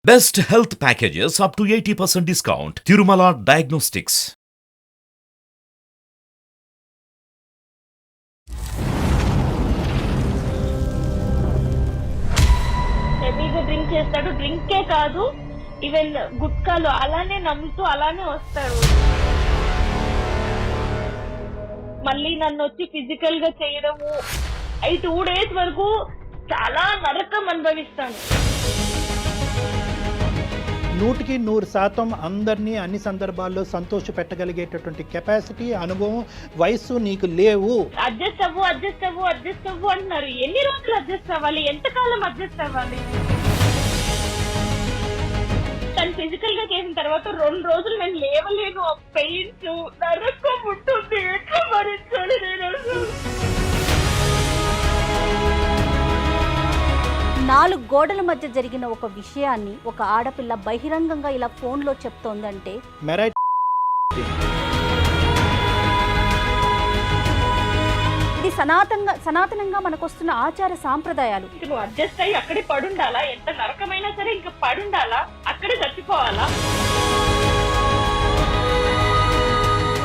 Best health packages up to 80% discount. Tirumala Diagnostics. హెవీగా drink చేస్తాడు. డ్రింకే కాదు, ఈవెన్ గుట్కాలు అలానే నమ్ముతూ అలానే వస్తాడు. మళ్ళీ నన్ను వచ్చి ఫిజికల్ గా చేయడము. ఈ 2 days వరకు చాలా నరకం అనుభవిస్తాను. 100% అందరినీ అన్ని సందర్భాల్లో సంతోష పెట్టగలిగేటటువంటి కెపాసిటీ, అనుభవం, వయస్సు నీకు లేవు. అడ్జస్ట్ అవ్వు అంటున్నారు. ఎన్ని రోజులు అడ్జస్ట్ అవ్వాలి? ఎంతకాలం అడ్జస్ట్ అవ్వాలి? తను ఫిజికల్ గా చేసిన తర్వాత 2 రోజులు నేను లేవలేను. ఆ పెయిన్స్ నరకం ఉంటుంది. ఎట్లా భరించాలి నేను? 4 గోడల మధ్య జరిగిన ఒక విషయాన్ని ఒక ఆడపిల్ల బహిరంగంగా ఇలా ఫోన్లో చెప్తోందంటే మెరైట్ ఇది సనాతనంగా మనకొస్తున్న ఆచార సాంప్రదాయాలు. నువ్వు అడ్జస్ట్ అయ్యి అక్కడే పడుండాలా? ఎంత నరకమైనా సరే ఇంకా పడుండాలా? అక్కడే చచ్చిపోవాలా?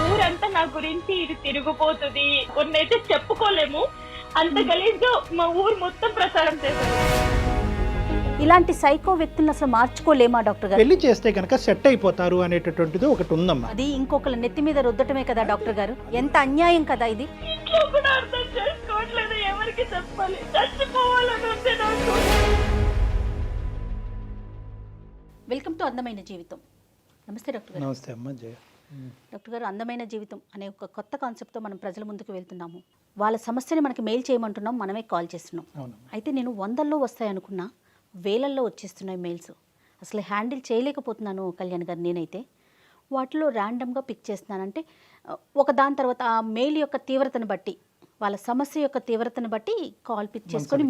ఊరంతా నా గురించి ఇది తిరిగిపోతుంది. కొన్నైతే చెప్పుకోలేము. అంత గలీజ్గా మా ఊరు మొత్తం ప్రచారం చేశారు. ఇలాంటి సైకో వ్యక్తులను అసలు మార్చుకోలేమా డాక్టర్ గారు? పెళ్లి చేస్తే కనుక సెట్ అయిపోతారు అనేటటువంటిది ఒకటి ఉందమ్మా. అది ఇంకొకళ్ళ నెత్తి మీద రుద్దటమే కదా డాక్టర్ గారు. ఎంత అన్యాయం కదా ఇది. ఇంట్లో కూడా అర్థం చేసుకోవట్లేదు. ఎవరికి చెప్పాలి? చచ్చిపోవాలని ఉంది నాకు. వెల్కమ్ టు అందమైన జీవితం. నమస్తే డాక్టర్ గారు. నమస్తే అమ్మా జయ. డాక్టర్ గారు, అందమైన జీవితం అనే ఒక కొత్త కాన్సెప్ట్తో మనం ప్రజల ముందుకు వెళ్తున్నాము. వాళ్ళ సమస్యని మనకి మెయిల్ చేయమంటున్నాం, మనమే కాల్ చేస్తున్నాం. అయితే నేను 100ల్లో వస్తాయనుకున్నా, వేలల్లో వచ్చేస్తున్నాయి మెయిల్స్. అసలు హ్యాండిల్ చేయలేకపోతున్నాను కళ్యాణ్ గారు. నేనైతే వాటిలో ర్యాండమ్గా పిక్ చేస్తున్నానంటే ఒక దాని తర్వాత ఆ మెయిల్ యొక్క తీవ్రతను బట్టి, వాళ్ళ సమస్య యొక్క తీవ్రతను బట్టి కాల్ పిక్ చేసుకొని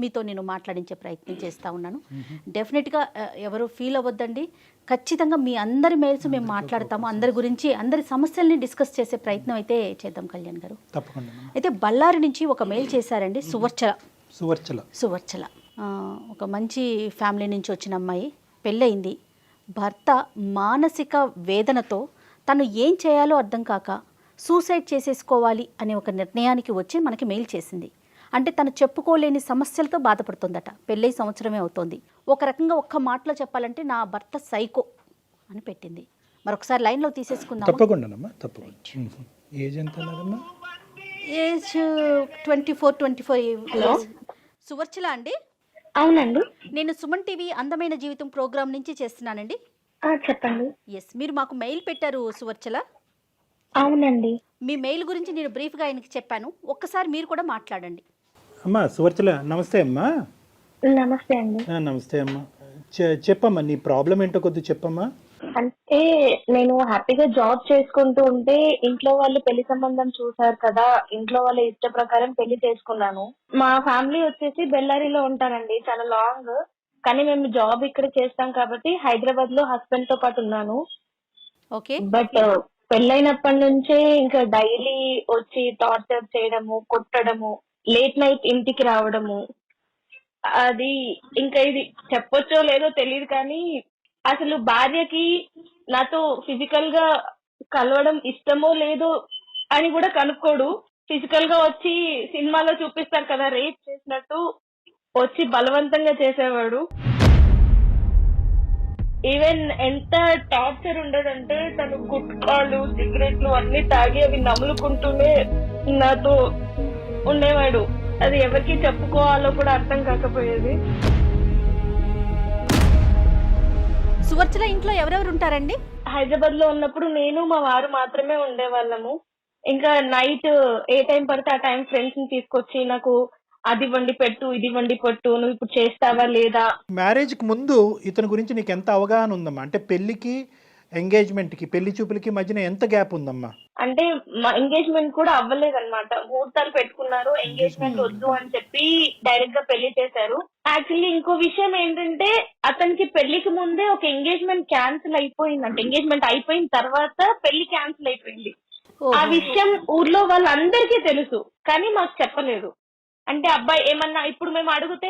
మీతో నేను మాట్లాడించే ప్రయత్నం చేస్తూ ఉన్నాను. డెఫినెట్గా ఎవరు ఫీల్ అవ్వద్దండి. ఖచ్చితంగా మీ అందరి మెయిల్స్ మేము మాట్లాడతాము. అందరి గురించి, అందరి సమస్యల్ని డిస్కస్ చేసే ప్రయత్నం అయితే చేద్దాం కళ్యాణ్ గారు. తప్పకుండా. అయితే బళ్ళారి నుంచి ఒక మెయిల్ చేశారండి. సువర్చల ఒక మంచి ఫ్యామిలీ నుంచి వచ్చిన అమ్మాయి. పెళ్ళయింది. భర్త మానసిక వేదనతో తను ఏం చేయాలో అర్థం కాక సూసైడ్ చేసేసుకోవాలి అనే ఒక నిర్ణయానికి వచ్చి మనకి మెయిల్ చేసింది. అంటే తను చెప్పుకోలేని సమస్యలతో బాధపడుతుందట. పెళ్ళై సంవత్సరమే అవుతోంది. ఒక రకంగా ఒక్క మాటలో చెప్పాలంటే నా భర్త సైకో అని పెట్టింది. మరొకసారి లైన్లో తీసేసుకుందాం. తప్పకుండా. ఏజ్ ఎంత? ఏజ్ 24 సువర్చల అండి? అవునండి, నేను సుమన్ టీవీ అందమైన జీవితం ప్రోగ్రామ్ నుంచి చేస్తున్నానండి. చెప్పండి. ఎస్, మీరు మాకు మెయిల్ పెట్టారు సువర్చల. అవునండి. మీ మెయిల్ గురించి నేను బ్రీఫ్గా ఆయనకి చెప్పాను. ఒక్కసారి మీరు కూడా మాట్లాడండి. అమ్మా సువర్చల, నమస్తే అమ్మా. నమస్తే అండి. నమస్తే అమ్మా. చెప్పమ్మా, నీ ప్రాబ్లం ఏంటో కొద్దిగా చెప్పమ్మా. అంటే నేను హ్యాపీగా జాబ్ చేసుకుంటూ ఉంటే ఇంట్లో వాళ్ళు పెళ్లి సంబంధం చూసారు కదా, ఇంట్లో వాళ్ళ ఇష్ట ప్రకారం పెళ్లి చేసుకున్నాను. మా ఫ్యామిలీ వచ్చేసి బెల్లారిలో ఉంటారండి, చాలా లాంగ్. కానీ మేము జాబ్ ఇక్కడ చేస్తాం కాబట్టి హైదరాబాద్ లో హస్బెండ్ తో పాటు ఉన్నాను. ఓకే. బట్ పెళ్ళైనప్పటి నుంచే ఇంకా డైలీ వచ్చి టార్చర్ చేయడము, కొట్టడము, లేట్ నైట్ ఇంటికి రావడము. అది ఇంకా ఇది చెప్పొచ్చో లేదో తెలియదు కానీ అసలు భార్యకి నాతో ఫిజికల్ గా కలవడం ఇష్టమో లేదో అని కూడా కనుక్కోడు. ఫిజికల్ గా వచ్చి సినిమాలో చూపిస్తారు కదా రేప్ చేసినట్టు, వచ్చి బలవంతంగా చేసేవాడు. ఈవెన్ ఎంత టార్చర్ ఉండడంటే తను గుట్కాలు, సిగరెట్లు అన్ని తాగి అవి నములుకుంటూనే నాతో ఉండేవాడు. అది ఎవరికి చెప్పుకోవాలో కూడా అర్థం కాకపోయేది. సువర్చల ఇంట్లో ఎవరెవరు ఉంటారండి? హైదరాబాద్ లో ఉన్నప్పుడు నేను మా వారు మాత్రమే ఉండేవాళ్ళము. ఇంకా నైట్ ఏ టైం పడితే ఆ టైం ఫ్రెండ్స్ ని తీసుకొచ్చి నాకు అది వండి పెట్టు, ఇది వండి పెట్టు, నువ్వు ఇప్పుడు చేస్తావా లేదా. మ్యారేజ్ కి ముందు ఇతని గురించి నీకు ఎంత అవగాహన ఉందమ్మా? అంటే పెళ్లికి, ఎంగేజ్మెంట్ కి, పెళ్లి చూపులకి మధ్యన ఎంత గ్యాప్ ఉందమ్మా? అంటే మా ఎంగేజ్మెంట్ కూడా అవ్వలేదన్నమాట. ముహూర్తాలు పెట్టుకున్నారు, ఎంగేజ్మెంట్ వద్దు అని చెప్పి డైరెక్ట్ గా పెళ్లి చేశారు. యాక్చువల్లీ ఇంకో విషయం ఏంటంటే అతనికి పెళ్లికి ముందే ఒక ఎంగేజ్మెంట్ క్యాన్సిల్ అయిపోయిందంటే, ఎంగేజ్మెంట్ అయిపోయిన తర్వాత పెళ్లి క్యాన్సిల్ అయిపోయింది. ఆ విషయం ఊర్లో వాళ్ళందరికీ తెలుసు కానీ మాకు చెప్పలేదు. అంటే అబ్బాయి ఏమన్నా ఇప్పుడు మేము అడిగితే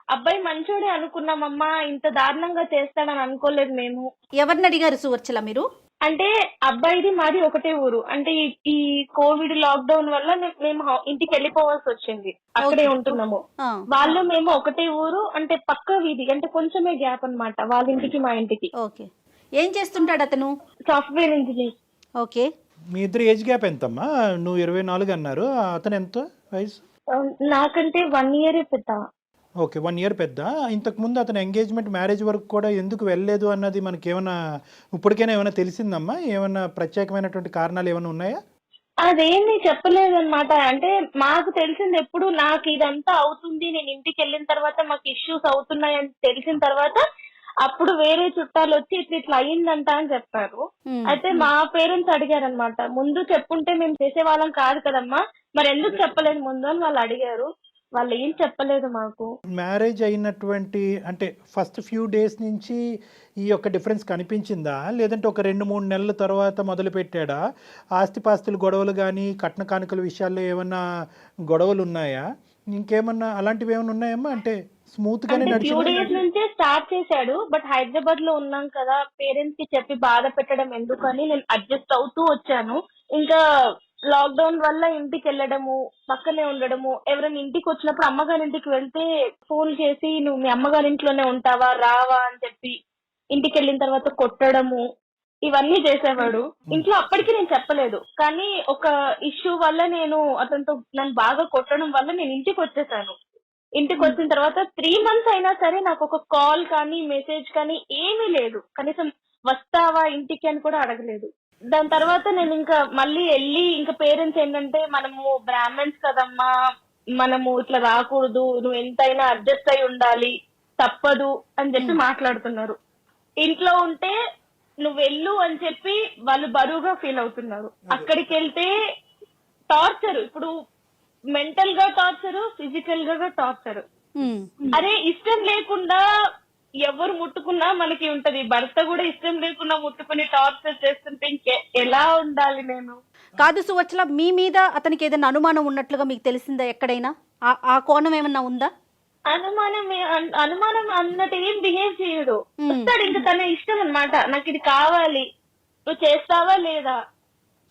అబ్బాయి మంచోడే అనుకున్నామమ్మా, ఇంత దారుణంగా చేస్తాడని అనుకోలేదు మేము. ఎవరిని అడిగారు సువర్చల మీరు? అంటే అబ్బాయిది మాది ఒకటే ఊరు. అంటే ఈ కోవిడ్ లాక్డౌన్ వల్ల మేము ఇంటికి వెళ్ళిపోవాల్సి వచ్చింది, అక్కడే ఉంటున్నాము. వాళ్ళు మేము ఒకటే ఊరు, అంటే పక్క వీధి, అంటే కొంచెమే గ్యాప్ అన్నమాట వాళ్ళ ఇంటికి మా ఇంటికి. ఓకే. ఏం చేస్తుంటాడు అతను? Software engineer. ఓకే. మీ ఇద్దరు ఏజ్ గ్యాప్ ఎంతమ్మా? నువ్వు 24 అన్నారు, అతను ఎంత వయసు? నాకంటే 1 year పెద్ద. ఓకే, 1 year పెద్ద. ఇంతకుముందు అతను ఎంగేజ్మెంట్ మ్యారేజ్ వరకు కూడా ఎందుకు వెళ్ళలేదు అన్నది మనకి ఏమైనా ఇప్పటికైనా ఏమైనా తెలిసిందమ్మా? ఏమైనా ప్రత్యేకమైనటువంటి కారణాలు ఏమైనా ఉన్నాయా? అదేమీ చెప్పలేదన్నమాట. అంటే మాకు తెలిసింది ఎప్పుడు నాకు ఇదంతా అవుతుంది, నేను ఇంటికి వెళ్ళిన తర్వాత మాకు ఇష్యూస్ అవుతున్నాయని తెలిసిన తర్వాత అప్పుడు వేరే చుట్టాలు వచ్చి ఇట్లా అయ్యిందంట అని చెప్పారు. అయితే మా పేరెంట్స్ అడిగారు అనమాట, ముందు చెప్పుంటే మేము చేసేవాళ్ళం కాదు కదమ్మా, మరి ఎందుకు చెప్పలేదు ముందు అని వాళ్ళు అడిగారు. వాళ్ళు ఏం చెప్పలేదు మాకు. మ్యారేజ్ అయినటువంటి అంటే ఫస్ట్ ఫ్యూ డేస్ నుంచి ఈ యొక్క డిఫరెన్స్ కనిపించిందా, లేదంటే ఒక 2-3 నెలల తర్వాత మొదలు పెట్టాడా? ఆస్తిపాస్తుల గొడవలు కానీ కట్న కానుకల విషయాల్లో ఏమన్నా గొడవలు ఉన్నాయా? ఇంకేమన్నా అలాంటివి ఏమైనా ఉన్నాయమ్మా? అంటే స్మూత్ గానే ఫ్యూ నడిచిందా? డేస్ నుంచే స్టార్ట్ చేశాడు. బట్ హైదరాబాద్ లో ఉన్నాం కదా, పేరెంట్స్ కి చెప్పి బాధ పెట్టడం ఎందుకని నేను అడ్జస్ట్ అవుతూ వచ్చాను. ఇంకా లాక్డౌన్ వల్ల ఇంటికి వెళ్ళడము, పక్కనే ఉండడము, ఎవరైనా ఇంటికి వచ్చినప్పుడు అమ్మగారి ఇంటికి వెళ్తే ఫోన్ చేసి నువ్వు మీ అమ్మగారి ఇంట్లోనే ఉంటావా రావా అని చెప్పి ఇంటికి వెళ్ళిన తర్వాత కొట్టడము, ఇవన్నీ చేసేవాడు. ఇంట్లో అప్పటికి నేను చెప్పలేదు, కానీ ఒక ఇష్యూ వల్ల నేను అతనితో నన్ను బాగా కొట్టడం వల్ల నేను ఇంటికి వచ్చేసాను. ఇంటికి వచ్చిన తర్వాత 3 months అయినా సరే నాకు ఒక కాల్ కానీ మెసేజ్ కానీ ఏమీ లేదు. కనీసం వస్తావా ఇంటికి అని కూడా అడగలేదు. దాని తర్వాత నేను ఇంకా మళ్ళీ వెళ్ళి ఇంకా పేరెంట్స్ ఏంటంటే మనము బ్రాహ్మణ్స్ కదమ్మా, మనము ఇట్లా రాకూడదు, నువ్వు ఎంతైనా అడ్జస్ట్ అయి ఉండాలి, తప్పదు అని చెప్పి మాట్లాడుతున్నారు. ఇంట్లో ఉంటే నువ్వు వెళ్ళు అని చెప్పి వాళ్ళు బరువుగా ఫీల్ అవుతున్నారు. అక్కడికి వెళ్తే టార్చర్, ఇప్పుడు మెంటల్ గా టార్చర్, ఫిజికల్ గా టార్చర్. అరే ఇష్టం లేకుండా ఎవరు ముట్టుకున్నా మనకి ఉంటది, భర్త కూడా ఇష్టం లేకుండా ముట్టుకుని టార్చర్ చేస్తుంటే ఇంకే ఎలా ఉండాలి నేను? కాదు సువచ్చల, మీ మీద అతనికి ఏదైనా అనుమానం ఉన్నట్లుగా మీకు తెలిసిందా ఎక్కడైనా? ఆ కోణం ఏమన్నా ఉందా? అనుమానం అన్నట్టు ఏం బిహేవ్ చేయడు. వస్తాడు, ఇంకా తన ఇష్టం అన్నమాట, నాకు ఇది కావాలి, నువ్వు చేస్తావా లేదా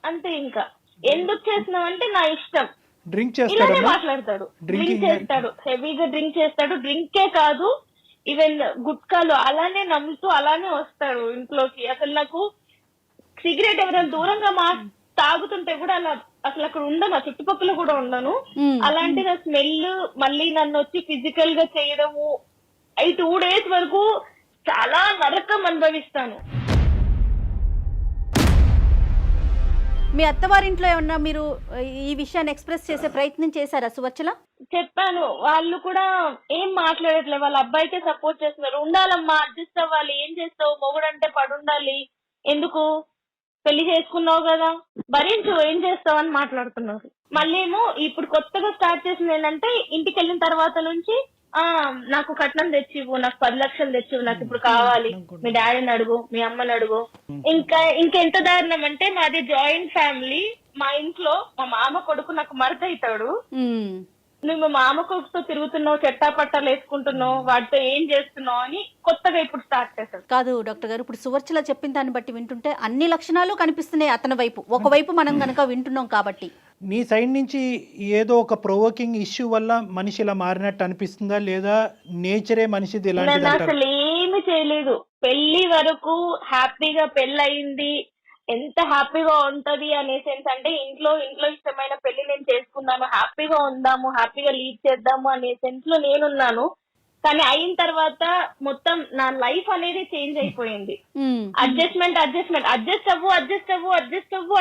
అంతే. ఇంకా ఎందుకు చేస్తున్నావు అంటే నా ఇష్టం, డ్రింక్ ఇలానే చేస్తాడు, మాట్లాడతాడు. డ్రింక్ చేస్తాడు, హెవీగా డ్రింక్ చేస్తాడు. డ్రింకే కాదు, ఈవెన్ గుట్కాలు అలానే నమ్ముతూ అలానే వస్తాడు ఇంట్లోకి. అసలు నాకు సిగరెట్ ఎవరైనా దూరంగా తాగుతుంటే కూడా అలా అసలు అక్కడ ఉండను, ఆ చుట్టుపక్కల కూడా ఉండను. అలాంటిది ఆ స్మెల్ మళ్ళీ నన్ను వచ్చి ఫిజికల్ గా చేయడము, 2 days వరకు చాలా నరకం అనుభవిస్తాను. మీ అత్తవారింట్లో ఏమన్నా మీరు ఈ విషయాన్ని ఎక్స్ప్రెస్ చేసే ప్రయత్నం చేశారా సువచ్చల? చెప్పాను, వాళ్ళు కూడా ఏం మాట్లాడట్లేదు. వాళ్ళ అబ్బాయికే సపోర్ట్ చేస్తున్నారు. ఉండాలమ్మా, అడ్జస్ట్ అవ్వాలి, ఏం చేస్తావు, మొగుడంటే పడుండాలి, ఎందుకు పెళ్లి చేసుకున్నావు కదా భరించు, ఏం చేస్తావు అని మాట్లాడుతున్నారు. మళ్ళీ ఏమో ఇప్పుడు కొత్తగా స్టార్ట్ చేసింది ఏంటంటే ఇంటికి వెళ్ళిన తర్వాత నుంచి నాకు కట్నం తెచ్చివు, నాకు 10 లక్షలు తెచ్చివు, నాకు ఇప్పుడు కావాలి, మీ డాడీని అడుగు, మీ అమ్మని అడుగు. ఇంకెంత దారుణం అంటే మాది జాయింట్ ఫ్యామిలీ. మా ఇంట్లో మా మామ కొడుకు నాకు మరత అవుతాడు. నువ్వు మా మామ కొడుకుతో తిరుగుతున్నావు, చెట్టా పట్టాలు వేసుకుంటున్నావు, వాటితో ఏం చేస్తున్నావు అని కొత్తగా ఇప్పుడు స్టార్ట్ చేశాడు. కాదు డాక్టర్ గారు, ఇప్పుడు సువర్చల చెప్పిన దాన్ని బట్టి వింటుంటే అన్ని లక్షణాలు కనిపిస్తున్నాయి అతని వైపు. ఒకవైపు మనం కనుక వింటున్నాం కాబట్టి నీ సైడ్ నుంచి ఏదో ఒక ప్రొవోకింగ్ ఇష్యూ వల్ల మనిషి ఇలా మారినట్టు అనిపిస్తుందా, లేదా నేచరే మనిషిది ఇలాంటిది అంటారా? అసలు ఏమి చేయలేదు, పెళ్లి వరకు హ్యాపీగా పెళ్ళయింది, ఎంత హ్యాపీగా ఉంటది అనే సెన్స్. అంటే ఇంట్లో ఇష్టమైన పెళ్లి నేను చేసుకున్నాను, హ్యాపీగా ఉందాము, హ్యాపీగా లీడ్ చేద్దాము అనే సెన్స్ లో నేనున్నాను. కానీ అయిన తర్వాత మొత్తం నా లైఫ్ అనేది చేంజ్ అయిపోయింది. అడ్జస్ట్ అవ్వు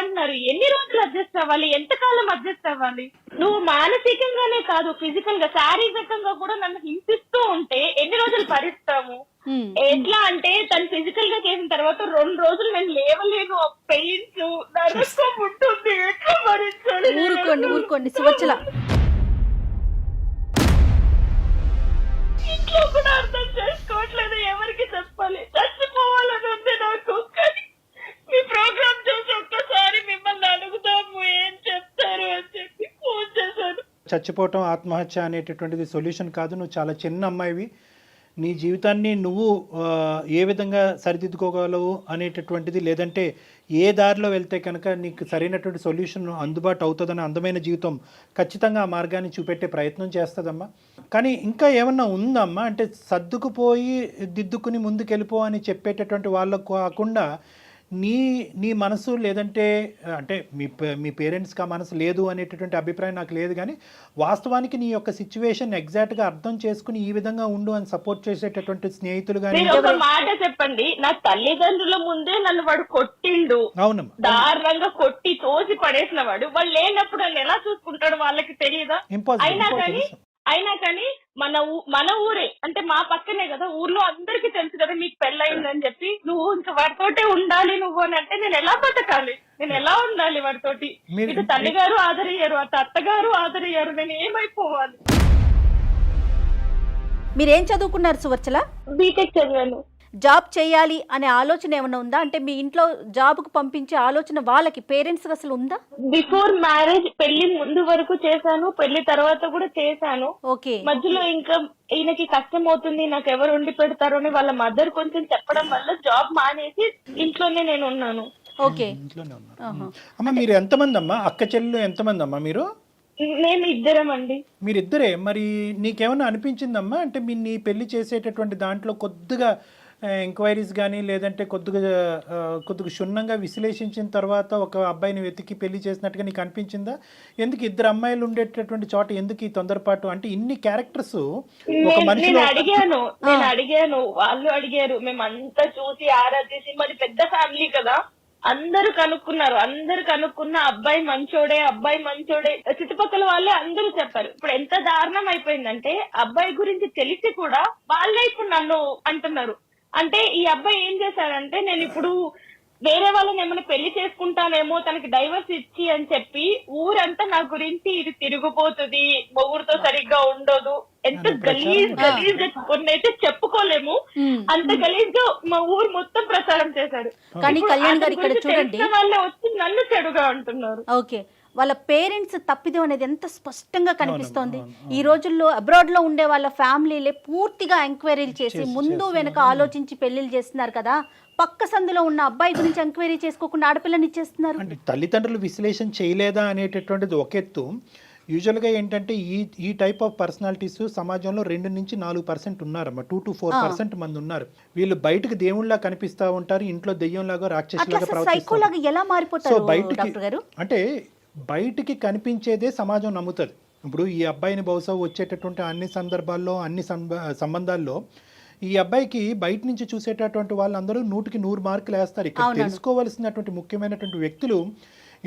అంటున్నారు. ఎన్ని రోజులు అడ్జస్ట్ అవ్వాలి, ఎంతకాలం అడ్జస్ట్ అవ్వాలి? నువ్వు మానసికంగానే కాదు, ఫిజికల్ గా శారీరకంగా కూడా నన్ను హింసిస్తూ ఉంటే ఎన్ని రోజులు భరిస్తాము? ఎట్లా అంటే తను ఫిజికల్ గా చేసిన తర్వాత 2 రోజులు నేను లేవలేను, పెయిన్స్ నరకం ఉంటుంది, ఎట్లా భరించాలి? ఊరుకోండి సువచ్చల. ఇంట్లో కూడా అర్థం చేసుకోవట్లేదు, ఎవరికి చెప్పాలి? చచ్చిపోవాలని ఉంది నాకు. కానీ మీ ప్రోగ్రామ్ చూసి ఒక్కసారి మిమ్మల్ని అడుగుతాము, ఏం చెప్తారు అని చెప్పి ఫోన్ చేశాను. చచ్చిపోవటం ఆత్మహత్య అనేటటువంటిది సొల్యూషన్ కాదు. నువ్వు చాలా చిన్న అమ్మాయివి, నీ జీవితాన్ని నువ్వు ఏ విధంగా సరిదిద్దుకోగలవు అనేటటువంటిది, లేదంటే ఏ దారిలో వెళ్తే కనుక నీకు సరైనటువంటి సొల్యూషన్ అందుబాటు అవుతుందని అందమైన జీవితం ఖచ్చితంగా ఆ మార్గాన్ని చూపెట్టే ప్రయత్నం చేస్తుందమ్మా. కానీ ఇంకా ఏమన్నా ఉందమ్మా అంటే సర్దుకుపోయి దిద్దుకుని ముందుకెళ్ళిపో అని చెప్పేటటువంటి వాళ్ళకు కాకుండా నీ మనసు, లేదంటే అంటే మీ పేరెంట్స్కి ఆ మనసు లేదు అనేటటువంటి అభిప్రాయం నాకు లేదు, కానీ వాస్తవానికి నీ యొక్క సిచ్యువేషన్ ఎగ్జాక్ట్గా అర్థం చేసుకుని ఈ విధంగా ఉండు అని సపోర్ట్ చేసేటటువంటి స్నేహితులు కానీ. మీరు ఒక మాట చెప్పండి, నా తల్లిదండ్రుల ముందే నన్ను వాడు కొట్టిండు, అవునమ్మా, దారుణంగా కొట్టి తోసి పడేసిన వాడు, వాళ్ళు లేనప్పుడు నన్ను ఎలా చూసుకుంటాడు వాళ్ళకి తెలియదా? అయినా కానీ మన ఊరే అంటే మా పక్కనే కదా, ఊర్లో అందరికి తెలుసు కదా మీకు పెళ్ళయిందని చెప్పి, నువ్వు ఇంకా వాడితోటే ఉండాలి నువ్వు అని అంటే నేను ఎలా బతకాలి, నేను ఎలా ఉండాలి వాడితోటి? ఇటు తల్లిగారు ఆదరయ్యారు, అటు అత్తగారు ఆదరయ్యారు, నేను ఏమైపోవాలి? మీరేం చదువుకున్నారు సువర్చల? బీటెక్ చదివాను. జాబ్ చేయాలి అనే ఆలోచన ఏమైనా ఉందా? అంటే మీ ఇంట్లో జాబ్కు పంపించే ఆలోచన వాళ్ళకి పేరెంట్స్ అసలు ఉందా? బిఫోర్ మ్యారేజ్ పెళ్లి ముందు వరకు చేశాను, పెళ్లి తర్వాత కూడా చేశాను. ఓకే. మధ్యలో ఇంకా ఈయనకి కష్టం అవుతుంది, నాకు ఎవరు ఉండి పెడతారు అని వాళ్ళ మదర్ కొంచెం చెప్పడం వల్ల జాబ్ మానేసి ఇంట్లోనే నేను ఉన్నాను. ఓకే. ఇంట్లోనే ఉన్నాను. అమ్మ మీరు ఎంతమంది అమ్మా? అక్క చెల్లెలు ఎంతమంది అమ్మా మీరు? నేను ఇద్దరం అండి. మీరిద్దరే. మరి నీకేమన్నా అనిపించిందమ్మా అంటే నీ పెళ్లి చేసేటటువంటి దాంట్లో కొద్దిగా ఎంక్వైరీస్ కానీ, లేదంటే కొద్దిగా క్షుణ్ణంగా విశ్లేషించిన తర్వాత ఒక అబ్బాయిని వెతికి పెళ్లి చేసినట్టుగా నీకు అనిపించిందా? ఎందుకు ఇద్దరు అమ్మాయిలు ఉండేటటువంటి చోట ఎందుకు ఈ తొందరపాటు? అంటే ఇన్ని క్యారెక్టర్స్ ఒక మనిషి. నేను అడిగాను, వాళ్ళు అడిగారు, మేమంతా చూసి ఆరాధించి, మరి పెద్ద ఫ్యామిలీ కదా, అందరూ కనుక్కున్న అబ్బాయి మంచోడే, చుట్టుపక్కల వాళ్ళే అందరూ చెప్పారు. ఇప్పుడు ఎంత దారుణం అయిపోయిందంటే అబ్బాయి గురించి తెలిసి కూడా వాళ్ళే ఇప్పుడు నన్ను అంటున్నారు. అంటే ఈ అబ్బాయి ఏం చేశాడంటే, నేను ఇప్పుడు వేరే వాళ్ళని ఏమైనా పెళ్లి చేసుకుంటానేమో, తనకి డైవర్స్ ఇచ్చి అని చెప్పి ఊరంతా నా గురించి ఇది తిరిగిపోతుంది, మొగుడుతో సరిగ్గా ఉండదు, ఎంత గలీజ్ కొన్నైతే చెప్పుకోలేము, అంత గలీజ్ గా మా ఊరు మొత్తం ప్రచారం చేశాడు. కానీ కళ్యాణ్ గారు ఇక్కడ చూడండి, వాళ్ళే వచ్చి నన్ను చెడుగా అంటున్నారు. ఓకే, వాళ్ళ పేరెంట్స్ తప్పిదం అనేది ఎంత స్పష్టంగా కనిపిస్తోంది. ఈ రోజుల్లో అబ్రాడ్ లో ఉండే వాళ్ళ ఫ్యామిలీలే పూర్తిగా ఎంక్వైరీలు చేసి ముందు వెనక ఆలోచించి పెళ్లిళ్ళు చేస్తున్నారు కదా. పక్క సందులో ఉన్న అబ్బాయి గురించి ఎంక్వైరీ చేసుకోకుండా ఆడపిల్లని ఇచ్చేస్తున్నారు. అంటే తల్లిదండ్రులు విశ్లేషణ చేయలేదా అనేటటువంటిది ఒక ఎత్తు. యూజువల్గా ఏంటంటే ఈ టైప్ ఆఫ్ పర్సనాలిటీస్ సమాజంలో 2 నుంచి 4% ఉన్నారమ్మా. 2 to 4% మంది ఉన్నారు. వీళ్ళు బయటకు దేవుళ్ళ కనిపిస్తూ ఉంటారు, ఇంట్లో దెయ్యంలాగా రాక్షసులాగా ప్రవర్తిస్తారు. ఎలా మారిపోతారు బయటకి అంటే బయటికి కనిపించేదే సమాజం నమ్ముతుంది. ఇప్పుడు ఈ అబ్బాయిని బహుశా వచ్చేటటువంటి అన్ని సందర్భాల్లో, అన్ని సంబంధాల్లో ఈ అబ్బాయికి బయట నుంచి చూసేటటువంటి వాళ్ళందరూ 100కి 100 మార్కులు వేస్తారు. ఇక్కడ తెలుసుకోవాల్సినటువంటి ముఖ్యమైనటువంటి వ్యక్తులు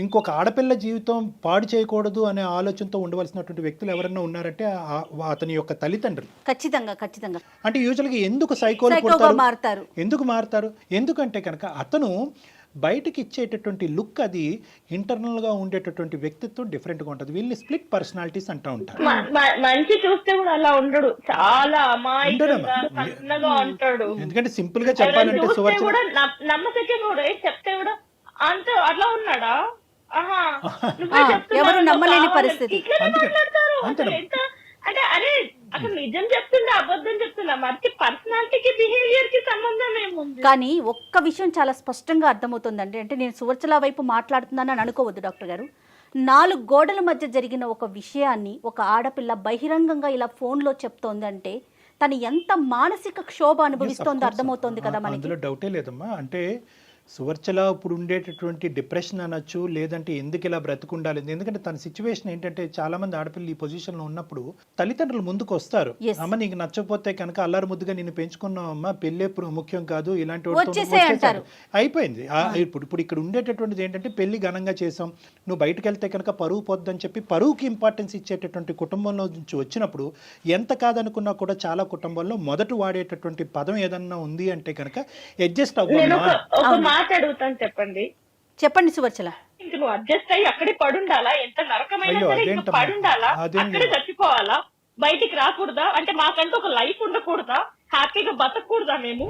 ఇంకొక ఆడపిల్ల జీవితం పాడు చేయకూడదు అనే ఆలోచనతో ఉండవలసినటువంటి వ్యక్తులు ఎవరన్నా ఉన్నారంటే అతని యొక్క తల్లిదండ్రులు. ఖచ్చితంగా. అంటే యూజువల్గా ఎందుకు సైకోలు మారుతారు? ఎందుకు మారుతారు? ఎందుకంటే కనుక అతను బయటకి ఇచ్చేటటువంటి లుక్ అది ఇంటర్నల్ గా ఉండేటటువంటి వ్యక్తిత్వం డిఫరెంట్ గా ఉంటుంది. వీళ్ళని స్ప్లిట్ పర్సనాలిటీస్ అంటూ ఉంటారు. మంచి చూస్తే కూడా అలా ఉండడు, చాలా అమాయకంగా ఉంటాడు. ఎందుకంటే సింపుల్ గా చెప్పాలంటే కూడా నమ్మకం కూడా చెప్తే కూడా అంత అట్లా ఉన్నాడా, ఎవరు నమ్మలేని పరిస్థితి. అంటే అరే అసలు నిజం చెప్తుండే అబద్ధం చెప్తున్నా, మరి పర్సనాలిటీకి బిహేవియర్ కి సంబంధం ఏముంది? కానీ ఒక్క విషయం చాలా స్పష్టంగా అర్థమవుతుందండి. అంటే నేను సువర్చల వైపు మాట్లాడుతున్నానని అనుకోవద్దు డాక్టర్ గారు. 4 గోడల మధ్య జరిగిన ఒక విషయాన్ని ఒక ఆడపిల్ల బహిరంగంగా ఇలా ఫోన్లో చెప్తోందంటే తను ఎంత మానసిక క్షోభ అనుభవిస్తోందో అర్థమవుతోంది కదా మనకి. అందులో డౌటే లేదమ్మా. అంటే సువర్చల ఇప్పుడు ఉండేటటువంటి డిప్రెషన్ అనొచ్చు, లేదంటే ఎందుకు ఇలా బ్రతుకుండాలి. ఎందుకంటే తన సిచ్యువేషన్ ఏంటంటే చాలా మంది ఆడపిల్లలు ఈ పొజిషన్లో ఉన్నప్పుడు తల్లిదండ్రులు ముందుకు వస్తారు. అమ్మ నీకు నచ్చకపోతే కనుక అల్లారు ముద్దుగా నిన్ను పెంచుకున్నావమ్మా, పెళ్ళే ముఖ్యం కాదు, ఇలాంటి అయిపోయింది. ఇప్పుడు ఇక్కడ ఉండేటటువంటిది ఏంటంటే పెళ్లి ఘనంగా చేసాం, నువ్వు బయటకు వెళ్తే కనుక పరువు పోద్దని చెప్పి పరువుకి ఇంపార్టెన్స్ ఇచ్చేటటువంటి కుటుంబంలో నుంచి వచ్చినప్పుడు ఎంత కాదనుకున్నా కూడా చాలా కుటుంబాల్లో మొదట వాడేటటువంటి పదం ఏదన్నా ఉంది అంటే కనుక అడ్జస్ట్ అవ్వమ్మా. అడుగుతాను, చెప్పండి సువర్చల. ఇంక నువ్వు అడ్జస్ట్ అయ్యి అక్కడే పడుండాలా? ఎంత నరకమైనా సరే ఇంకా పడుండాలా? అక్కడే చచ్చిపోవాలా? బయటికి రాకూడదా? అంటే మాకంటూ ఒక లైఫ్ ఉండకూడదా? హ్యాపీగా బతకూడదా మేము?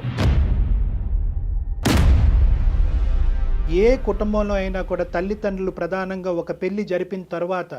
ఏ కుటుంబంలో అయినా కూడా తల్లిదండ్రులు ప్రధానంగా ఒక పెళ్లి జరిపిన తర్వాత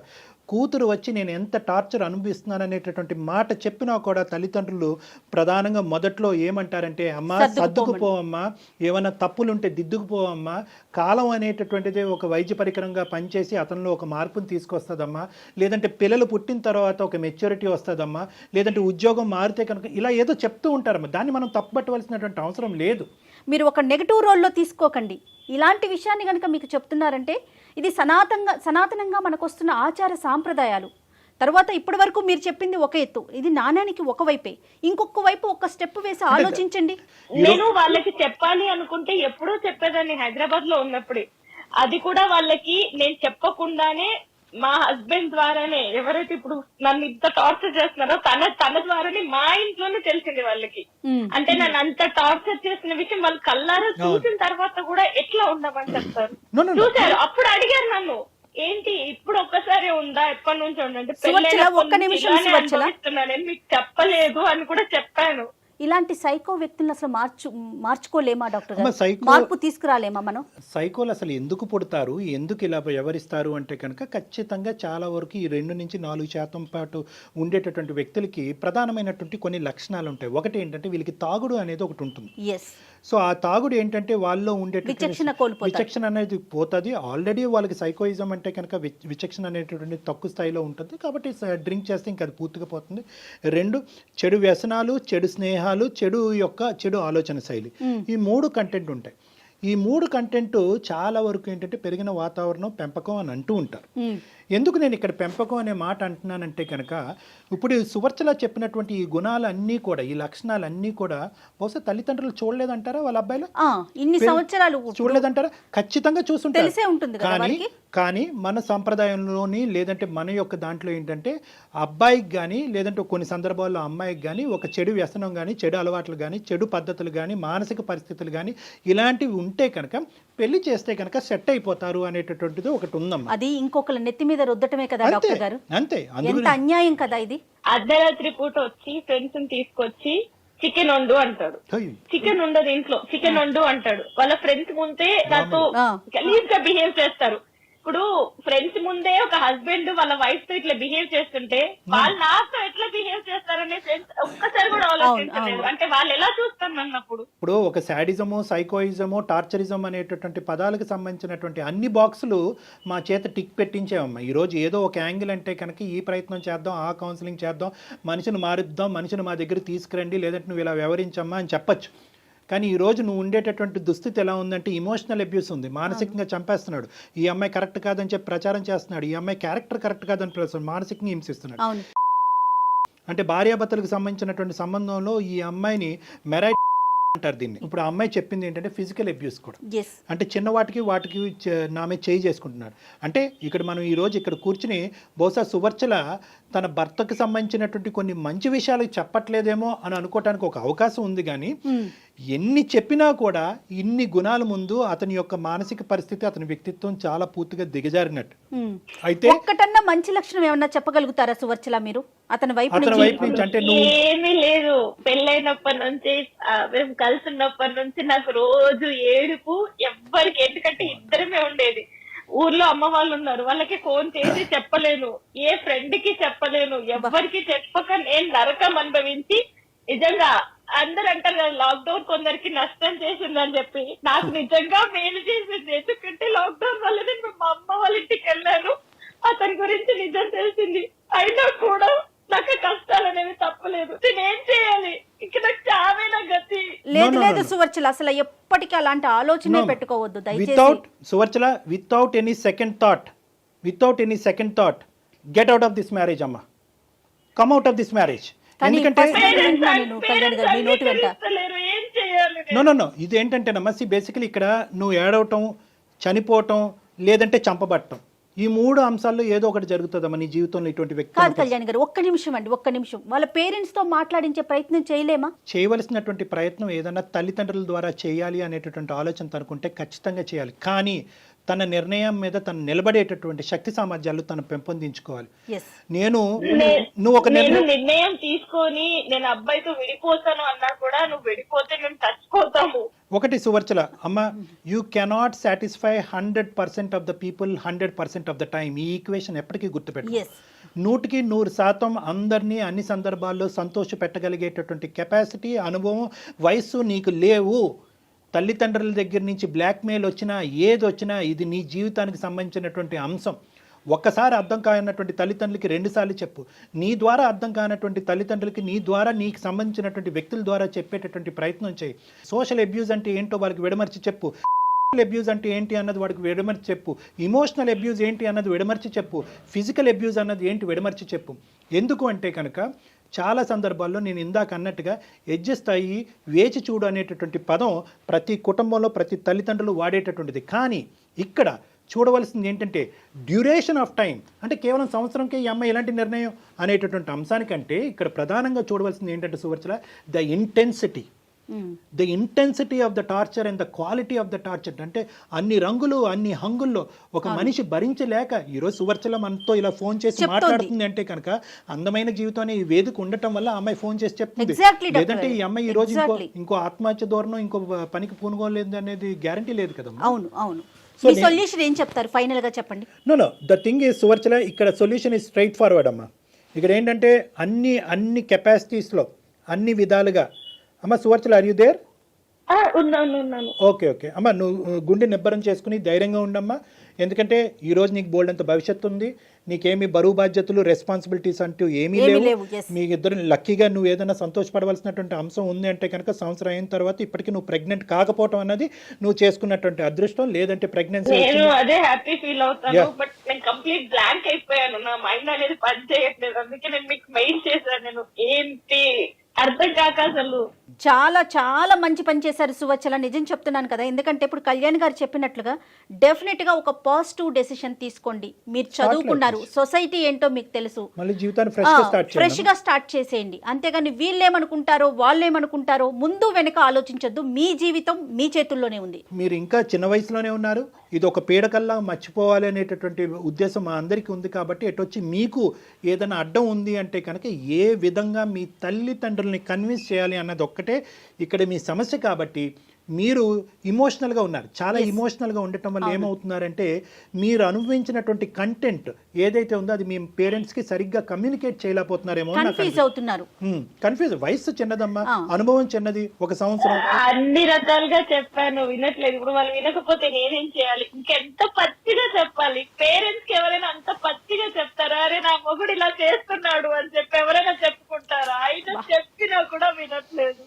కూతురు వచ్చి నేను ఎంత టార్చర్ అనుభవిస్తున్నాను అనేటటువంటి మాట చెప్పినా కూడా తల్లిదండ్రులు ప్రధానంగా మొదట్లో ఏమంటారంటే అమ్మా సర్దుకుపోవమ్మా, ఏమైనా తప్పులుంటే దిద్దుకుపోవమ్మా, కాలం అనేటటువంటిది ఒక వైద్య పరికరంగా పనిచేసి అతనిలో ఒక మార్పుని తీసుకొస్తుందమ్మా, లేదంటే పిల్లలు పుట్టిన తర్వాత ఒక మెచ్యూరిటీ వస్తుందమ్మా, లేదంటే ఉద్యోగం మారితే కనుక ఇలా ఏదో చెప్తూ ఉంటారమ్మా. దాన్ని మనం తప్పుపట్టవలసినటువంటి అవసరం లేదు. మీరు ఒక నెగటివ్ రోల్లో తీసుకోకండి. ఇలాంటి విషయాన్ని కనుక మీకు చెప్తున్నారంటే ఇది సనాతనంగా మనకు వస్తున్న ఆచార సాంప్రదాయాలు. తర్వాత ఇప్పటి వరకు మీరు చెప్పింది ఒక ఎత్తు, ఇది నాణ్యానికి ఒక వైపే, ఇంకొక వైపు ఒక స్టెప్ వేసి ఆలోచించండి. నేను వాళ్ళకి చెప్పాలి అనుకుంటే ఎప్పుడూ చెప్పేదాన్ని హైదరాబాద్ లో ఉన్నప్పుడే. అది కూడా వాళ్ళకి నేను చెప్పకుండానే మా హస్బెండ్ ద్వారానే, ఎవరైతే ఇప్పుడు నన్ను ఇంత టార్చర్ చేస్తున్నారో తన ద్వారానే మా ఇంట్లోనే తెలిసింది వాళ్ళకి. అంటే నన్ను అంత టార్చర్ చేసిన విషయం వాళ్ళు కళ్ళారా చూసిన తర్వాత కూడా ఎట్లా ఉండమని చెప్తారు. చూసారు, అప్పుడు అడిగారు నన్ను, ఏంటి ఇప్పుడు ఒక్కసారి ఉందా, ఎప్పటి నుంచి ఉండంటే పెళ్ళైనా మీకు చెప్పలేదు అని కూడా చెప్పాను. ఇలాంటి సైకో వ్యక్తులను అసలు మార్చుకోలేమా డాక్టర్ గారు? మార్పు తీసుకురాలేమా మనం? సైకోలు అసలు ఎందుకు పుడతారు, ఎందుకు ఇలా వ్యవహరిస్తారు అంటే కనుక ఖచ్చితంగా చాలా వరకు ఈ 2 నుంచి 4% పాటు ఉండేటటువంటి వ్యక్తులకి ప్రధానమైనటువంటి కొన్ని లక్షణాలు ఉంటాయి. ఒకటి ఏంటంటే వీళ్ళకి తాగుడు అనేది ఒకటి ఉంటుంది. సో ఆ తాగుడు ఏంటంటే వాళ్ళలో ఉండేటటువంటి విచక్షణ అనేది పోతుంది. ఆల్రెడీ వాళ్ళకి సైకోయిజం అంటే కనుక విచక్షణ అనేటటువంటి తక్కువ స్థాయిలో ఉంటుంది కాబట్టి డ్రింక్ చేస్తే ఇంకా అది పూర్తిగా పోతుంది. 2 చెడు వ్యసనాలు, చెడు స్నేహాలు, చెడు ఆలోచన శైలి, ఈ 3 కంటెంట్ ఉంటాయి. ఈ 3 కంటెంట్ చాలా వరకు ఏంటంటే పెరిగిన వాతావరణం, పెంపకం అని అంటూ ఉంటారు. ఎందుకు నేను ఇక్కడ పెంపకం అనే మాట అంటున్నానంటే కనుక ఇప్పుడు సువర్చల చెప్పినటువంటి ఈ గుణాలన్నీ కూడా, ఈ లక్షణాలన్నీ కూడా బహుశా తల్లిదండ్రులు చూడలేదంటారా వాళ్ళ అబ్బాయిలు? ఇన్ని సంవత్సరాలు చూడలేదంటారా? ఖచ్చితంగా చూస్తుంటారు. కానీ మన సంప్రదాయంలోని లేదంటే మన యొక్క దాంట్లో ఏంటంటే అబ్బాయికి కానీ లేదంటే కొన్ని సందర్భాల్లో అమ్మాయికి కానీ ఒక చెడు వ్యసనం కానీ, చెడు అలవాట్లు కానీ, చెడు పద్ధతులు కానీ, మానసిక పరిస్థితులు కానీ ఇలాంటివి ఉంటే కనుక పెళ్లి చేస్తే కనుక సెట్ అయిపోతారు అనేటటువంటిది ఒకటి ఉందమ్మా. అది ఇంకొకరి నెత్తి మీద రుద్దటమే కదా డాక్టర్ గారు? అంతే. ఎంత అన్యాయం కదా ఇది. అర్ధరాత్రి పూట వచ్చి ఫ్రెండ్స్ తీసుకొచ్చి చికెన్ వండు అంటాడు. చికెన్ ఉండదు ఇంట్లో, చికెన్ వండు అంటాడు. వాళ్ళ ఫ్రెండ్స్ ముందే నాతో గలీజ్ గా బిహేవ్ చేస్తారు. ఇప్పుడు ఫ్రెండ్స్ ముందే ఒక హస్బెండ్ వాళ్ళ వైఫ్ తో ఇట్లా బిహేవ్ చేస్తుంటే వాళ్ళు నాతో ఎట్లా బిహేవ్ చేస్తారనే ఫ్రెండ్స్ ఒక్కసారి కూడా ఆలోచించలేదు. అంటే వాళ్ళు ఎలా చూస్తారు అన్నప్పుడు. ఇప్పుడు ఒక శాడిజము, సైకోయిజము, టార్చరిజం అనేటటువంటి పదాలకు సంబంధించినటువంటి అన్ని బాక్సులు మా చేత టిక్ పెట్టించామమ్మా. ఈ రోజు ఏదో ఒక యాంగిల్ అంటే కనుక ఈ ప్రయత్నం చేద్దాం, ఆ కౌన్సిలింగ్ చేద్దాం, మనిషిని మారుద్దాం, మనిషిని మా దగ్గర తీసుకురండి, లేదంటే నువ్వు ఇలా వ్యవహరించమ్మా అని చెప్పచ్చు. కానీ ఈరోజు నువ్వు ఉండేటటువంటి దుస్థితి ఎలా ఉందంటే ఇమోషనల్ అబ్యూస్ ఉంది, మానసికంగా చంపేస్తున్నాడు. ఈ అమ్మాయి కరెక్ట్ కాదని చెప్పి ప్రచారం చేస్తున్నాడు, ఈ అమ్మాయి క్యారెక్టర్ కరెక్ట్ కాదని ప్రచారం, మానసికంగా హింసిస్తున్నాడు. అంటే భార్యాభర్తలకు సంబంధించినటువంటి సంబంధంలో ఈ అమ్మాయిని మెరైట్ అంటారు దీన్ని. ఇప్పుడు ఆ అమ్మాయి చెప్పింది ఏంటంటే ఫిజికల్ అబ్యూస్ కూడా. అంటే చిన్న వాటికి నామే చేయి చేసుకుంటున్నాడు. అంటే ఇక్కడ మనం ఈ రోజు ఇక్కడ కూర్చుని బహుశా సువర్చల తన భర్తకు సంబంధించినటువంటి కొన్ని మంచి విషయాలు చెప్పట్లేదేమో అని అనుకోవటానికి ఒక అవకాశం ఉంది. కానీ ఎన్ని చెప్పినా కూడా ఇన్ని గుణాల ముందు అతని యొక్క మానసిక పరిస్థితి, అతని వ్యక్తిత్వం చాలా పూర్తిగా దిగజారినట్టు. అయితే ఒక్కటన్నా మంచి లక్షణం ఏమన్నా చెప్పగలుగుతారా సువర్చల మీరు అతని వైపు నుంచి? అంటే ఏమీ లేదు. పెళ్ళైనప్పటి నుంచి మేము కలిసి ఉన్నప్పటి నుంచి నాకు రోజు ఏడుపు, ఎవ్వరికి, ఎందుకంటే ఇద్దరమే ఉండేది. ఊర్లో అమ్మ వాళ్ళు ఉన్నారు, వాళ్ళకి ఫోన్ చేసి చెప్పలేను, ఏ ఫ్రెండ్ కి చెప్పలేను, ఎవ్వరికి చెప్పక నేను నరకం అనుభవించి, నిజంగా అందరు అంటారు కదా లాక్డౌన్ కొందరికి నష్టం చేసిందని చెప్పి, నాకు నిజంగా మేలు చేసింది. ఎందుకంటే లాక్డౌన్ వల్ల నేను మా అమ్మ వాళ్ళ ఇంటికి వెళ్ళాను, అతని గురించి నిజం తెలిసింది. అయినా కూడా నాకు కష్టాలు అనేవి తప్పలేదు. నేనేం చేయాలి? ఇక్కడ చావేనా గతి? లేదు సువర్చల, అసలు ఎప్పటికీ అలాంటి ఆలోచన పెట్టుకోవద్దు దయచేసి. Suvarchala, without any second thought get out of this marriage అమ్మా, come out of this marriage. ఎందుకంటే నో ఇదేంటంటేనమ్మా, బేసికలీ ఇక్కడ నువ్వు ఏడవటం, చనిపోవటం, లేదంటే చంపబట్టం, ఈ 3 అంశాల్లో ఏదో ఒకటి జరుగుతుందమ్మా నీ జీవితంలో. ఇటువంటి వ్యక్తి కాదు కళ్యాణ్ గారు, ఒక్క నిమిషం వాళ్ళ పేరెంట్స్ తో మాట్లాడించే ప్రయత్నం చేయలేమా? చేయవలసినటువంటి ప్రయత్నం ఏదన్నా తల్లిదండ్రుల ద్వారా చేయాలి అనేటటువంటి ఆలోచన తనుకుంటే ఖచ్చితంగా చేయాలి. కానీ తన నిర్ణయం మీద తను నిలబడేటటువంటి శక్తి సామర్థ్యాలు తను పెంపొందించుకోవాలి. నువ్వు ఒక నిర్ణయం తీసుకొని నేను అబ్బాయితో విడిపోతాను అన్నా కూడా, నువ్వు విడిపోతే మేము చచ్చిపోతాము, ఒకటి సువర్చల అమ్మ, you cannot satisfy 100% of the people 100% of the time. ఈ ఈక్వేషన్ ఎప్పటికీ గుర్తుపెట్టు. ఎస్ 100% అందరినీ అన్ని సందర్భాల్లో సంతోష పెట్టగలిగేటటువంటి కెపాసిటీ, అనుభవం, వయస్సు నీకు లేవు. తల్లిదండ్రుల దగ్గర నుంచి బ్లాక్మెయిల్ వచ్చినా ఏది వచ్చినా ఇది నీ జీవితానికి సంబంధించినటువంటి అంశం. ఒక్కసారి అర్థం కానటువంటి తల్లిదండ్రులకి 2 సార్లు చెప్పు. నీ ద్వారా అర్థం కానటువంటి తల్లిదండ్రులకి నీ ద్వారా నీకు సంబంధించినటువంటి వ్యక్తుల ద్వారా చెప్పేటటువంటి ప్రయత్నం చేయి. సోషల్ అబ్యూజ్ అంటే ఏంటో వాళ్ళకి విడమర్చి చెప్పు. అబ్యూజ్ అంటే ఏంటి అన్నది వాడికి విడమర్చి చెప్పు. ఇమోషనల్ అబ్యూజ్ ఏంటి అన్నది విడమర్చి చెప్పు. ఫిజికల్ అబ్యూజ్ అన్నది ఏంటి విడమర్చి చెప్పు. ఎందుకు అంటే కనుక చాలా సందర్భాల్లో నేను ఇందాక అన్నట్టుగా అడ్జస్ట్ అయ్యి వేచి చూడు అనేటటువంటి పదం ప్రతి కుటుంబంలో ప్రతి తల్లిదండ్రులు వాడేటటువంటిది. కానీ ఇక్కడ చూడవలసింది ఏంటంటే డ్యూరేషన్ ఆఫ్ టైం. అంటే కేవలం సంవత్సరంకే ఈ అమ్మాయి ఎలాంటి నిర్ణయం అనేటటువంటి అంశానికంటే ఇక్కడ ప్రధానంగా చూడవలసింది ఏంటంటే Suvarchala the intensity of the torture and the quality of the torture. అంటే అన్ని రంగులు అన్ని హంగుల్లో ఒక మనిషి భరించలేక ఈరోజు సువర్చల మనతో ఇలా ఫోన్ చేసి మాట్లాడుతుంది అంటే కనుక అందమైన జీవితం అనే ఈ వేదిక ఉండటం వల్ల అమ్మాయి ఫోన్ చేసి చెప్తుంది. లేదంటే ఈ అమ్మాయి ఈ రోజు ఇంకో ఆత్మహత్య ధోరణం ఇంకో పనికి పూనుకోలేదు అనేది గ్యారంటీ లేదు కదా. అవును అవును. మీ సొల్యూషన్ ఏం చెప్తారు ఫైనల్ గా చెప్పండి. Know the thing is Suvarchala ఇక్కడ సొల్యూషన్ ఈజ్ స్ట్రైట్ ఫార్వర్డ్ అమ్మా. ఇక్కడ ఏంటంటే అన్ని కెపాసిటీస్లో అన్ని విధాలుగా అమ్మ సువర్చల ఆర్ యూ దేర్? ఉన్నాను. ఓకే అమ్మ, నువ్వు గుండె నిబ్బరం చేసుకుని ధైర్యంగా ఉండమ్మా. ఎందుకంటే ఈ రోజు నీకు బోల్డ్ అంత భవిష్యత్తు ఉంది. నీకేమి బరువు బాధ్యతలు రెస్పాన్సిబిలిటీస్ అంటూ ఏమీ లేవు. మీ ఇద్దరు లక్కీగా నువ్వు ఏదైనా సంతోషపడవలసినటువంటి అంశం ఉంది అంటే కనుక సంవత్సరం అయిన తర్వాత ఇప్పటికీ నువ్వు ప్రెగ్నెంట్ కాకపోవడం అన్నది నువ్వు చేసుకున్నటువంటి అదృష్టం. లేదంటే ప్రెగ్నెన్సీ అదే హ్యాపీ ఫీల్ అవుతాను. బట్ నేను కంప్లీట్ బ్లాంక్ అయిపోయాను. నా మైండ్ అనేది పని చేయట్లేదు. అందుకే నేను మీకు మెయిల్ చేశాను. నేను ఏంటి అర్థం కాక అసలు చాలా చాలా మంచి పని చేశారు సువచ్చల. నిజం చెప్తున్నాను కదా. ఎందుకంటే ఇప్పుడు కళ్యాణ్ గారు చెప్పినట్లుగా డెఫినెట్ గా ఒక పాజిటివ్ డెసిషన్ తీసుకోండి. మీరు చదువుకున్నారు, సొసైటీ ఏంటో మీకు తెలుసు, ఫ్రెష్ గా స్టార్ట్ చేసేయండి. అంతేగాని వీళ్ళేమనుకుంటారో వాళ్ళేమనుకుంటారో ముందు వెనక ఆలోచించొద్దు. మీ జీవితం మీ చేతుల్లోనే ఉంది. మీరు ఇంకా చిన్న వయసులోనే ఉన్నారు. ఇది ఒక పీడకల్లా మర్చిపోవాలి అనేటటువంటి ఉద్దేశం మా అందరికీ ఉంది. కాబట్టి ఎటొచ్చి మీకు ఏదైనా అడ్డం ఉంది అంటే కనుక ఏ విధంగా మీ తల్లిదండ్రుల్ని కన్విన్స్ చేయాలి అన్నది ఒక్కటే ఇక్కడ మీ సమస్య. కాబట్టి మీరు ఇమోషనల్గా ఉన్నారు. చాలా ఇమోషనల్గా ఉండటం వల్ల ఏమవుతున్నారంటే మీరు అనుభవించినటువంటి కంటెంట్ ఏదైతే ఉందో అది మీ పేరెంట్స్కి సరిగ్గా కమ్యూనికేట్ చేయలేకపోతున్నారేమో. కన్ఫ్యూజ్. వయసు చిన్నదమ్మా, అనుభవం చిన్నది. ఒక సంవత్సరం అన్ని రకాలుగా చెప్పాను, వినట్లేదు. ఇప్పుడు వాళ్ళు వినకపోతే నేనేం చేయాలి? ఇంకెంత పచ్చిగా చెప్పాలి? పేరెంట్స్ కి ఎవరైనా అంత పచ్చిగా చెప్తారా? అరే నా మొగుడు ఇలా చేస్తున్నాడు అని చెప్పి ఎవరైనా చెప్పుకుంటారా? ఆయన చెప్పినా కూడా వినట్లేదు.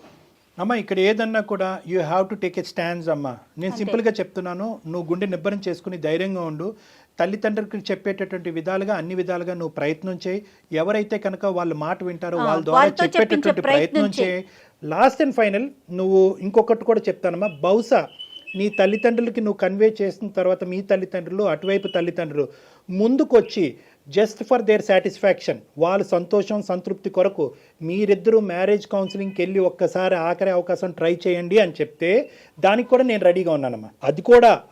అమ్మ ఇక్కడ ఏదన్నా కూడా you have to take a stands అమ్మా. నేను సింపుల్గా చెప్తున్నాను, నువ్వు గుండె నిబ్బరం చేసుకుని ధైర్యంగా ఉండు. తల్లిదండ్రులకు చెప్పేటటువంటి విధాలుగా అన్ని విధాలుగా నువ్వు ప్రయత్నం చేయి. ఎవరైతే కనుక వాళ్ళ మాట వింటారో వాళ్ళ ద్వారా చెప్పేటటువంటి ప్రయత్నం చేయి. లాస్ట్ అండ్ ఫైనల్ నువ్వు ఇంకొకటి కూడా చెప్తానమ్మా. బహుశా నీ తల్లిదండ్రులకి నువ్వు కన్వే చేసిన తర్వాత మీ తల్లిదండ్రులు అటువైపు తల్లిదండ్రులు ముందుకొచ్చి జస్ట్ ఫర్ దేర్ సాటిస్ఫాక్షన్, వాళ్ళ సంతోషం సంతృప్తి కొరకు మీరిద్దరూ మ్యారేజ్ కౌన్సిలింగ్కి వెళ్ళి ఒక్కసారి ఆఖరి అవకాశం ట్రై చేయండి అని చెప్తే దానికి కూడా నేను రెడీగా ఉన్నానమ్మా.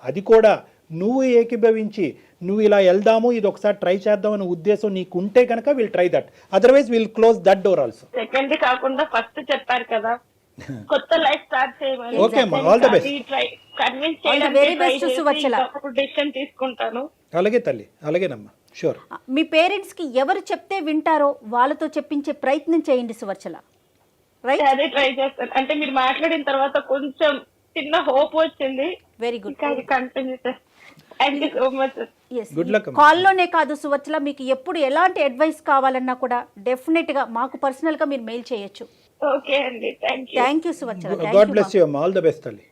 అది కూడా నువ్వు ఏకీభవించి నువ్వు ఇలా వెళ్దాము, ఇది ఒకసారి ట్రై చేద్దాం అనే ఉద్దేశం నీకు ఉంటే కనుక will try that. Otherwise will close that door also. Second కాకుండా ఫస్ట్ చెప్పారు కదా కొత్త లైఫ్ స్టార్ట్ చేయమని. ఓకే అమ్మా, ఆల్ ద బెస్ట్. కన్విన్స్ చేయడానికి డెసిషన్ తీసుకుంటాను. అలాగే తల్లి, అలాగేనమ్మా, షూర్. మీ పేరెంట్స్ కి ఎవరు చెప్తే వింటారో వాళ్ళతో చెప్పించే ప్రయత్నం చేయండి సువర్చల. రైట్, అదే ట్రై చేస్తాను. అంటే మీరు మాట్లాడిన తర్వాత కొంచెం చిన్న హోప్ వచ్చింది. Very good. కంటిన్యూ చేస్తాను. Thank you so much. Good luck. కాల్లోనే కాదు సువర్చల, మీకు ఎప్పుడు ఎలాంటి అడ్వైస్ కావాలన్నా కూడా డెఫినెట్ గా మాకు పర్సనల్ గా మీరు మెయిల్ చేయొచ్చు. ఓకే అండి, thank you. Thank you Suvarchala. God bless you అమ్మా, ఆల్ ద బెస్ట్ తల్లి.